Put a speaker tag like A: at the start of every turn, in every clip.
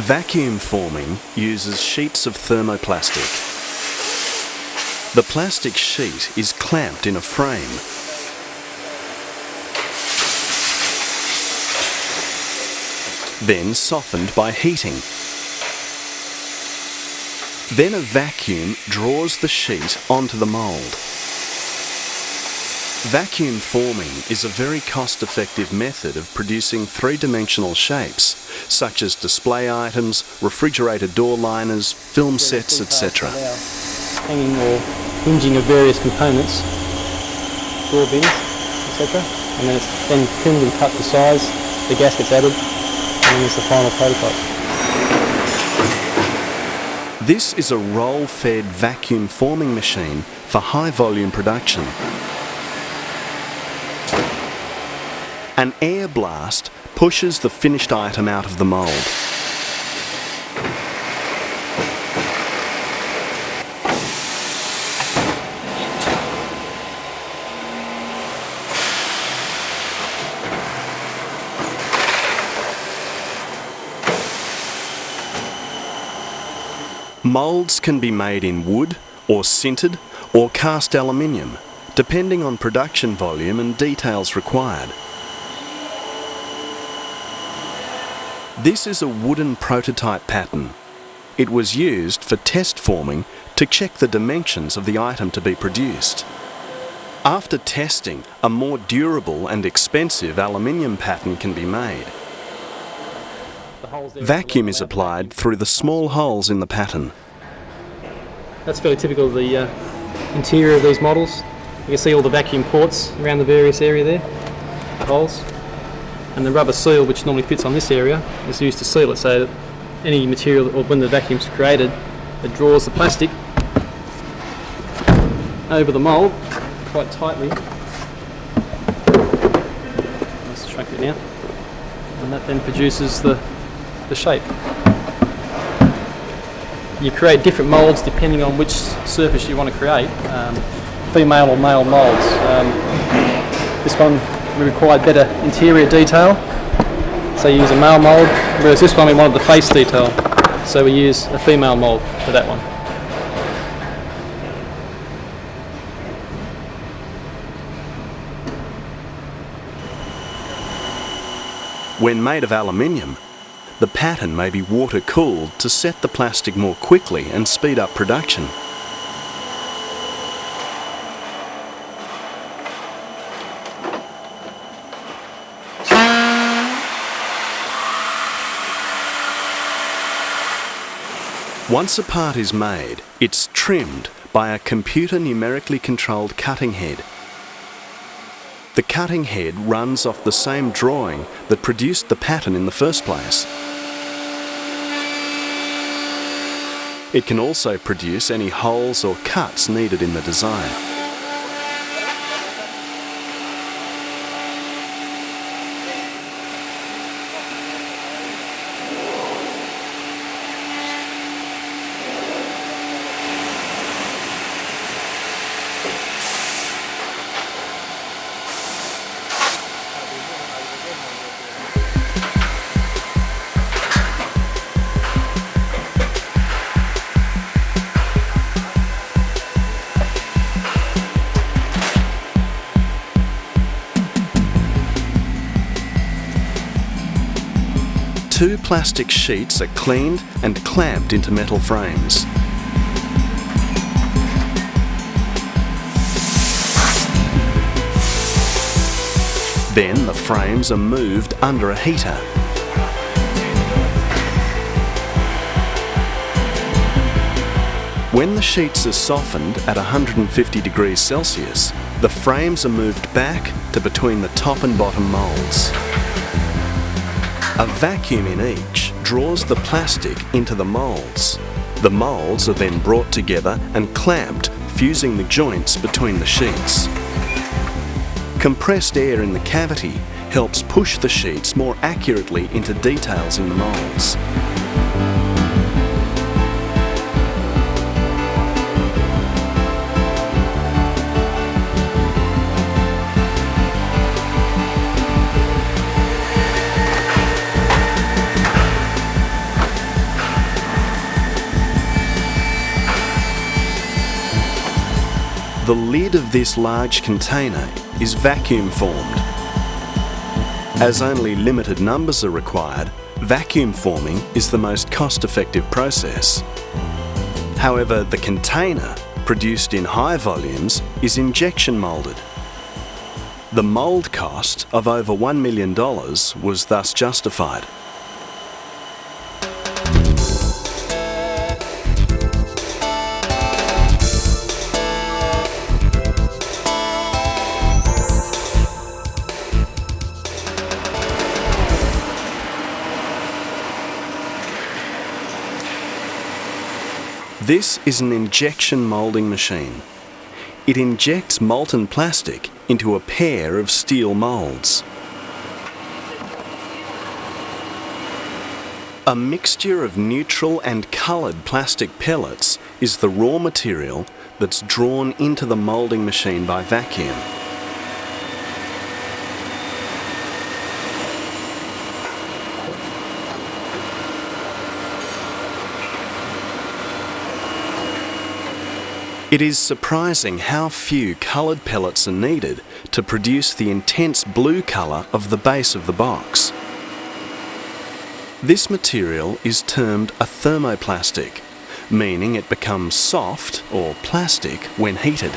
A: Vacuum forming uses sheets of thermoplastic. The plastic sheet is clamped in a frame. Then softened by heating. Then a vacuum draws the sheet onto the mould. Vacuum forming is a very cost-effective method of producing three-dimensional shapes, such as display items, refrigerator door liners, film sets, etc.
B: Hanging or hinging of various components, door bins, etc. And then it's then trimmed and cut to size, the gasket's added, and then there's the final prototype.
A: This is a roll-fed vacuum forming machine for high-volume production. An air blast pushes the finished item out of the mould. Moulds can be made in wood, or sintered, or cast aluminium, depending on production volume and details required. This is a wooden prototype pattern. It was used for test forming to check the dimensions of the item to be produced. After testing, a more durable and expensive aluminium pattern can be made. Vacuum is applied through the small holes in the pattern.
B: That's fairly typical of the interior of these models. You can see all the vacuum ports around the various area there, the holes. And the rubber seal, which normally fits on this area, is used to seal it so that any material, or when the vacuum's created, it draws the plastic over the mould quite tightly. Let's shrink it now. And that then produces the shape. You create different moulds depending on which surface you want to create, female or male moulds. This one we required better interior detail, so you use a male mould, whereas this one we wanted the face detail, so we use a female mould for that one.
A: When made of aluminium, the pattern may be water-cooled to set the plastic more quickly and speed up production. Once a part is made, it's trimmed by a computer numerically controlled cutting head. The cutting head runs off the same drawing that produced the pattern in the first place. It can also produce any holes or cuts needed in the design. Two plastic sheets are cleaned and clamped into metal frames. Then the frames are moved under a heater. When the sheets are softened at 150 degrees Celsius, the frames are moved back to between the top and bottom moulds. A vacuum in each draws the plastic into the moulds. The moulds are then brought together and clamped, fusing the joints between the sheets. Compressed air in the cavity helps push the sheets more accurately into details in the moulds. The lid of this large container is vacuum formed. As only limited numbers are required, vacuum forming is the most cost-effective process. However, the container, produced in high volumes, is injection moulded. The mould cost of over $1 million was thus justified. This is an injection moulding machine. It injects molten plastic into a pair of steel moulds. A mixture of neutral and coloured plastic pellets is the raw material that's drawn into the moulding machine by vacuum. It is surprising how few coloured pellets are needed to produce the intense blue colour of the base of the box. This material is termed a thermoplastic, meaning it becomes soft or plastic when heated.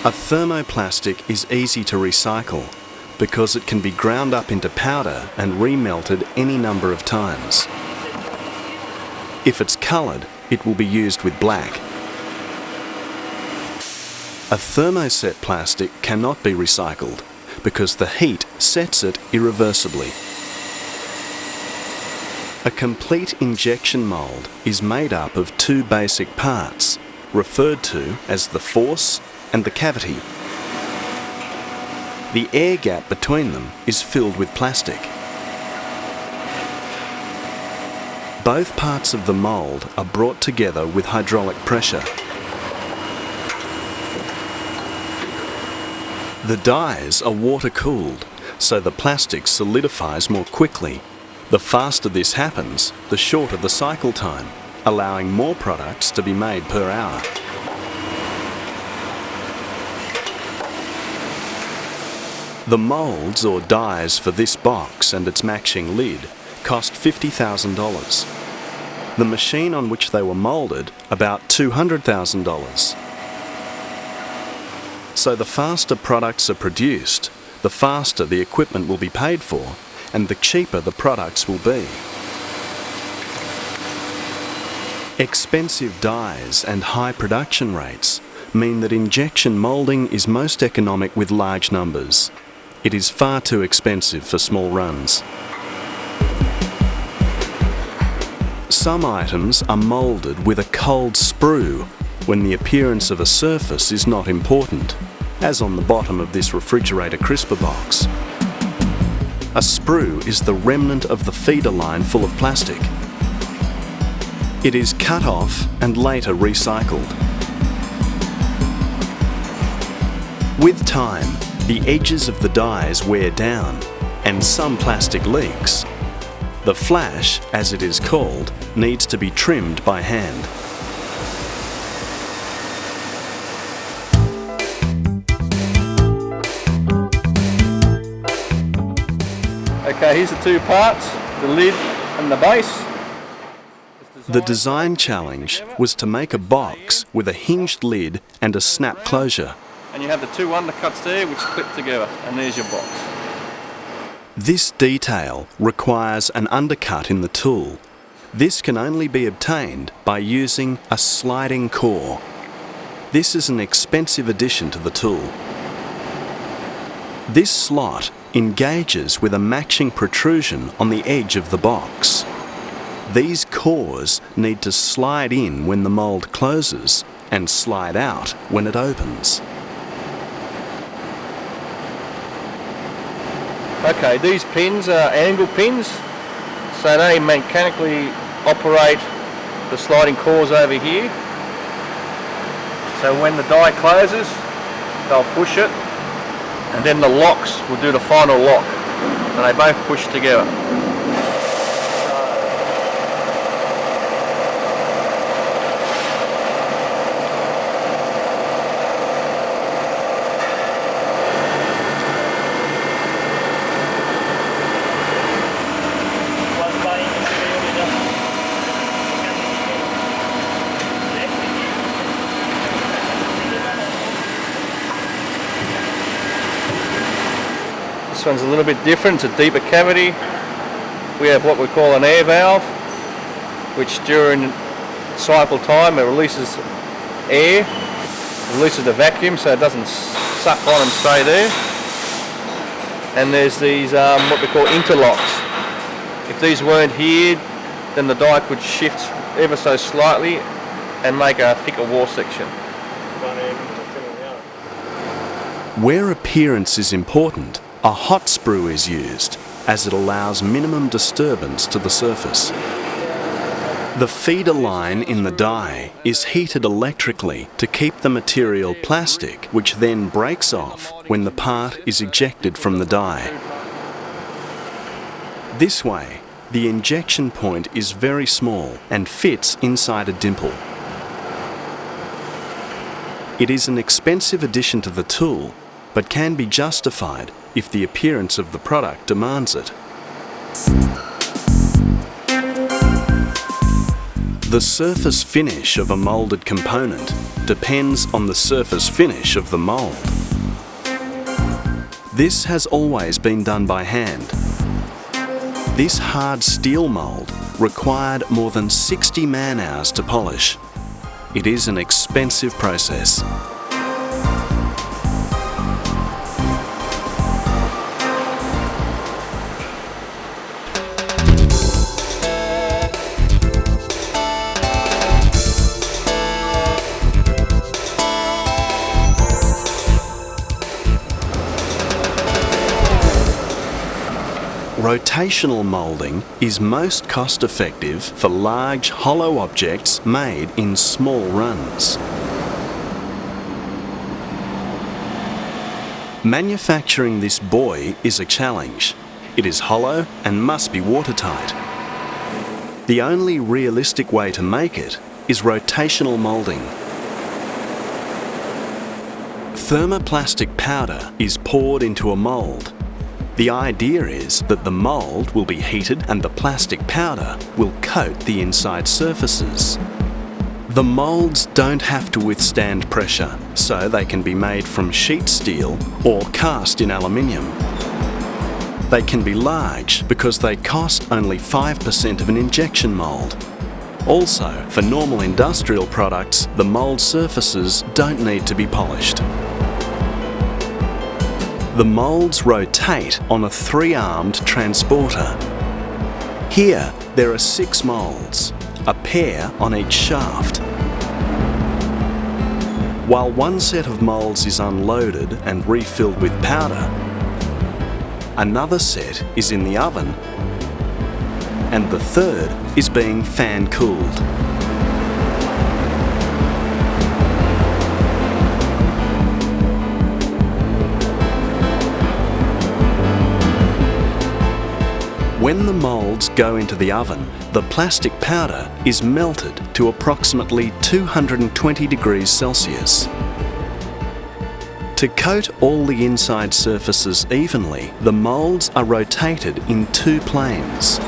A: A thermoplastic is easy to recycle because it can be ground up into powder and remelted any number of times. If it's coloured, it will be used with black. A thermoset plastic cannot be recycled because the heat sets it irreversibly. A complete injection mould is made up of two basic parts, referred to as the force and the cavity. The air gap between them is filled with plastic. Both parts of the mould are brought together with hydraulic pressure. The dies are water-cooled, so the plastic solidifies more quickly. The faster this happens, the shorter the cycle time, allowing more products to be made per hour. The moulds or dies for this box and its matching lid cost $50,000. The machine on which they were moulded about $200,000. So the faster products are produced, the faster the equipment will be paid for, and the cheaper the products will be. Expensive dies and high production rates mean that injection moulding is most economic with large numbers. It is far too expensive for small runs. Some items are moulded with a cold sprue when the appearance of a surface is not important, as on the bottom of this refrigerator crisper box. A sprue is the remnant of the feeder line full of plastic. It is cut off and later recycled. With time, the edges of the dies wear down and some plastic leaks. The flash, as it is called, needs to be trimmed by hand.
B: Okay, here's the two parts, the lid and the base.
A: The design challenge was to make a box with a hinged lid and a snap closure.
B: And you have the two undercuts there which clip together, and there's your box.
A: This detail requires an undercut in the tool. This can only be obtained by using a sliding core. This is an expensive addition to the tool. This slot engages with a matching protrusion on the edge of the box. These cores need to slide in when the mould closes and slide out when it opens.
B: Okay, these pins are angle pins, so they mechanically operate the sliding cores over here. So when the die closes, they'll push it, and then the locks will do the final lock, and they both push together.
C: This one's a little bit different, it's a deeper cavity. We have what we call an air valve, which during cycle time it releases air, releases the vacuum so it doesn't suck on and stay there. And there's these what we call interlocks. If these weren't here, then the die could shift ever so slightly and make a thicker wall section.
A: Where appearance is important, a hot sprue is used, as it allows minimum disturbance to the surface. The feeder line in the die is heated electrically to keep the material plastic, which then breaks off when the part is ejected from the die. This way, the injection point is very small and fits inside a dimple. It is an expensive addition to the tool, but can be justified if the appearance of the product demands it. The surface finish of a moulded component depends on the surface finish of the mould. This has always been done by hand. This hard steel mould required more than 60 man-hours to polish. It is an expensive process. Rotational moulding is most cost-effective for large hollow objects made in small runs. Manufacturing this buoy is a challenge. It is hollow and must be watertight. The only realistic way to make it is rotational moulding. Thermoplastic powder is poured into a mould. The idea is that the mould will be heated and the plastic powder will coat the inside surfaces. The moulds don't have to withstand pressure, so they can be made from sheet steel or cast in aluminium. They can be large because they cost only 5% of an injection mould. Also, for normal industrial products, the mould surfaces don't need to be polished. The moulds rotate on a 3-armed transporter. Here, there are 6 moulds, a pair on each shaft. While one set of moulds is unloaded and refilled with powder, another set is in the oven, and the third is being fan-cooled. When the moulds go into the oven, the plastic powder is melted to approximately 220 degrees Celsius. To coat all the inside surfaces evenly, the moulds are rotated in 2 planes.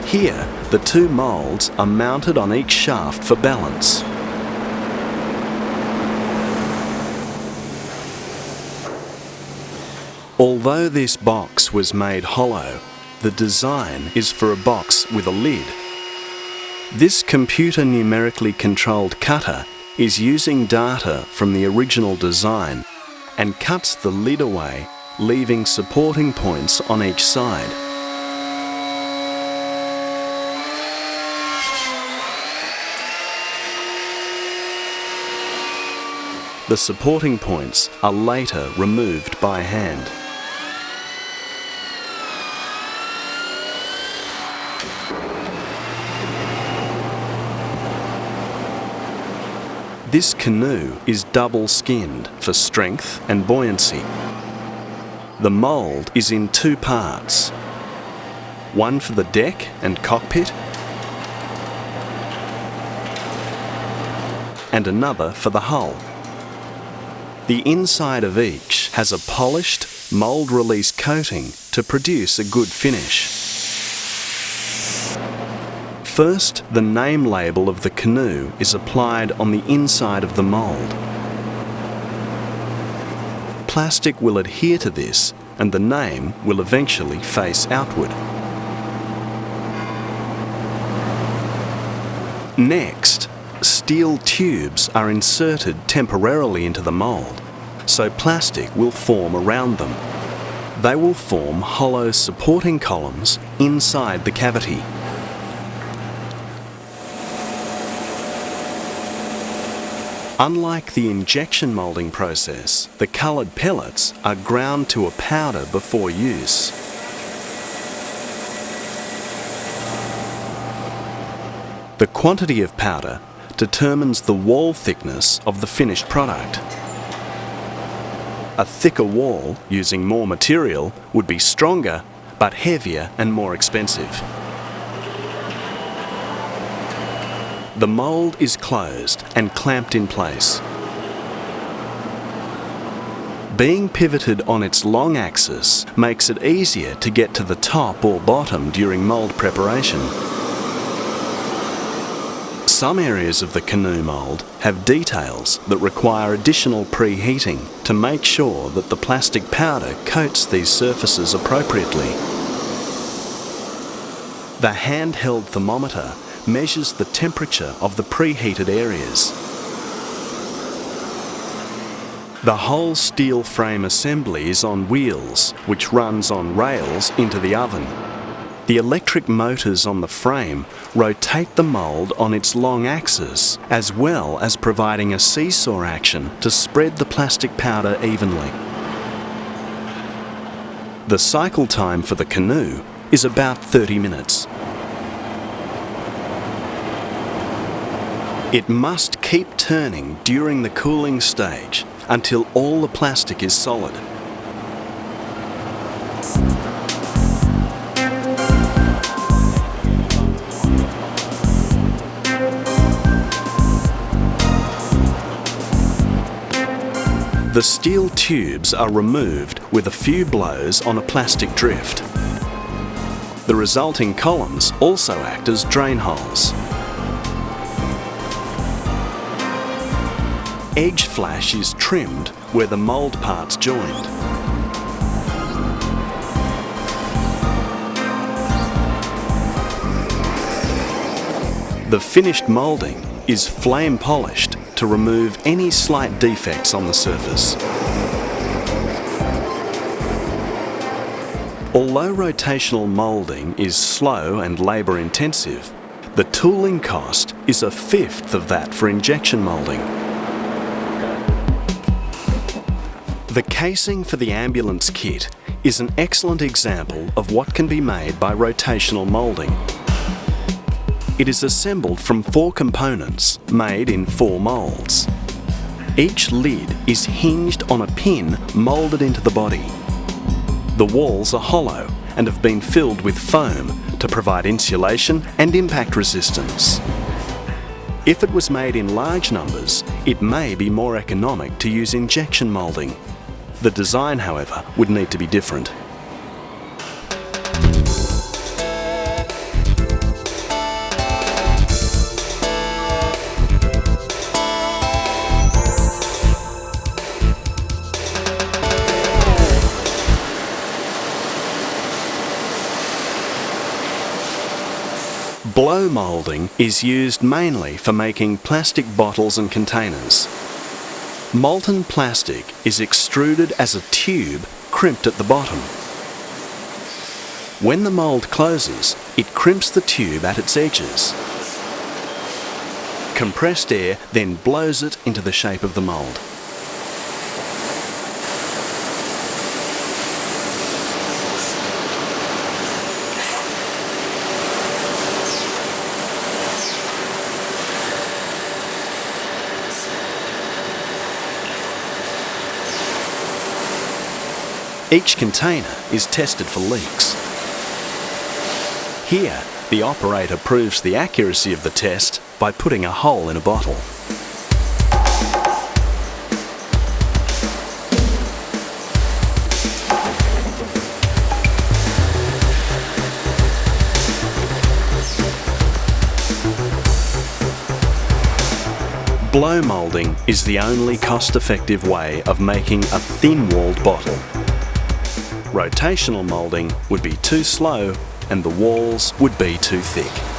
A: Here, the 2 moulds are mounted on each shaft for balance. Although this box was made hollow, the design is for a box with a lid. This computer numerically controlled cutter is using data from the original design and cuts the lid away, leaving supporting points on each side. The supporting points are later removed by hand. This canoe is double-skinned for strength and buoyancy. The mould is in 2 parts, one for the deck and cockpit, and another for the hull. The inside of each has a polished, mould release coating to produce a good finish. First, the name label of the canoe is applied on the inside of the mould. Plastic will adhere to this and the name will eventually face outward. Next, steel tubes are inserted temporarily into the mould, so plastic will form around them. They will form hollow supporting columns inside the cavity. Unlike the injection moulding process, the coloured pellets are ground to a powder before use. The quantity of powder determines the wall thickness of the finished product. A thicker wall using more material would be stronger, but heavier and more expensive. The mould is closed and clamped in place. Being pivoted on its long axis makes it easier to get to the top or bottom during mould preparation. Some areas of the canoe mould have details that require additional preheating to make sure that the plastic powder coats these surfaces appropriately. The handheld thermometer measures the temperature of the preheated areas. The whole steel frame assembly is on wheels, which runs on rails into the oven. The electric motors on the frame rotate the mould on its long axis, as well as providing a seesaw action to spread the plastic powder evenly. The cycle time for the canoe is about 30 minutes. It must keep turning during the cooling stage until all the plastic is solid. The steel tubes are removed with a few blows on a plastic drift. The resulting columns also act as drain holes. Edge flash is trimmed where the mould parts joined. The finished moulding is flame polished to remove any slight defects on the surface. Although rotational moulding is slow and labour intensive, the tooling cost is a fifth of that for injection moulding. The casing for the ambulance kit is an excellent example of what can be made by rotational moulding. It is assembled from 4 components made in 4 moulds. Each lid is hinged on a pin moulded into the body. The walls are hollow and have been filled with foam to provide insulation and impact resistance. If it was made in large numbers, it may be more economic to use injection moulding. The design, however, would need to be different. Blow moulding is used mainly for making plastic bottles and containers. Molten plastic is extruded as a tube crimped at the bottom. When the mould closes, it crimps the tube at its edges. Compressed air then blows it into the shape of the mould. Each container is tested for leaks. Here, the operator proves the accuracy of the test by putting a hole in a bottle. Blow moulding is the only cost-effective way of making a thin-walled bottle. Rotational moulding would be too slow and the walls would be too thick.